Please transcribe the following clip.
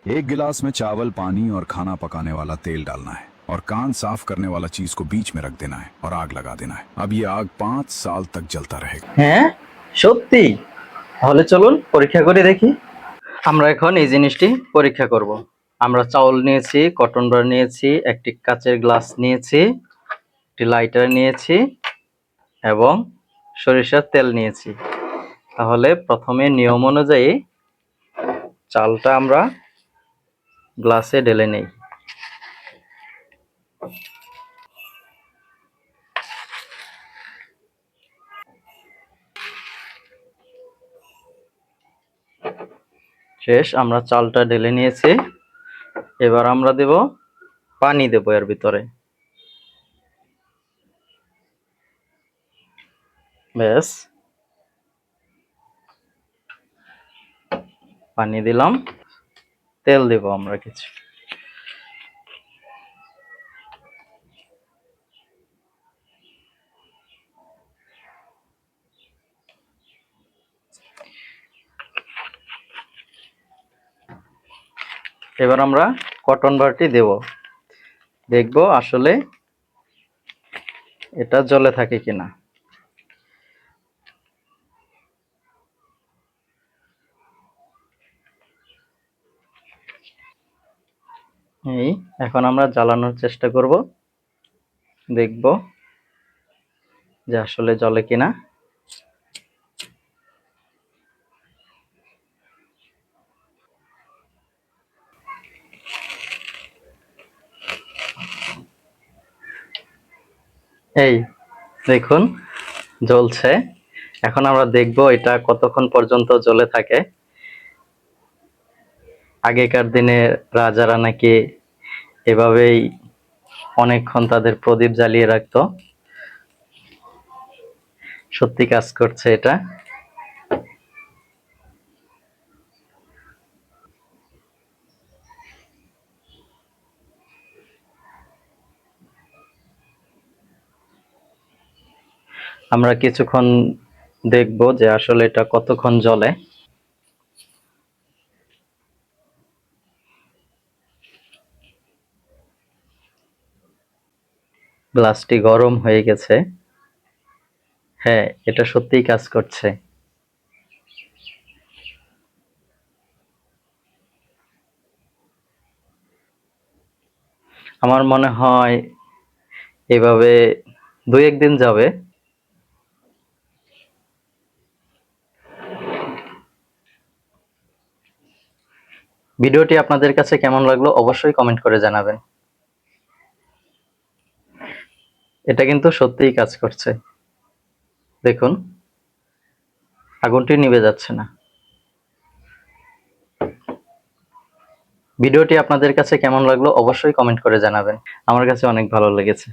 एक गिलास में चावल, पानी और खाना पकाने वाला तेल डालना है और कान साफ करने वाला चीज को बीच में रख देना है और आग लगा देना है। अब ये आग 5 साल तक जलता रहेगा। হ্যাঁ, সত্যি? তাহলে চলুন পরীক্ষা করে দেখি। আমরা এখন এই জিনিসটি পরীক্ষা করব। আমরা চাউল নিয়েছি, কটন বার নিয়েছি, একটি কাচের গ্লাস নিয়েছি, একটি লাইটার নিয়েছি এবং সরিষার তেল নিয়েছি। তাহলে প্রথমে নিয়ম অনুযায়ী চালটা আমরা গ্লাসে ঢেলে নেই। শেষ, আমরা চালটা ঢেলে নিয়েছি। এবার আমরা দেব পানি, দেব এর ভিতরে। ব্যাস, পানি দিলাম। তেল দেব আমরা কিছু। এবার আমরা কটন বারটি দেব, দেখব আসলে এটা জ্বলে থাকে কিনা। এই, এখন আমরা জ্বালানোর চেষ্টা করব, দেখব যে আসলে জ্বলে কিনা। এই দেখুন, জ্বলছে। এখন আমরা দেখব এটা কতক্ষণ পর্যন্ত জ্বলে থাকে। আগেকার দিনে রাজারা নাকি এভাবেই অনেকক্ষণ তাদের প্রদীপ জ্বালিয়ে রাখতো। সত্যি কাজ করছে এটা। আমরা কিছুক্ষণ দেখব যে আসলে এটা কতক্ষণ জ্বলে। গ্লাসটি গরম হয়ে গেছে। হ্যাঁ, এটা সত্যিই কাজ করছে। আমার মনে হয় এভাবে 2-1 দিন যাবে। ভিডিওটি আপনাদের কাছে কেমন লাগলো অবশ্যই কমেন্ট করে জানাবেন। এটা কিন্তু সত্যিই কাজ করছে। দেখুন, আগুনটি নিভে যাচ্ছে না। ভিডিওটি আপনাদের কাছে কেমন লাগলো অবশ্যই কমেন্ট করে জানাবেন। আমার কাছে অনেক ভালো লেগেছে।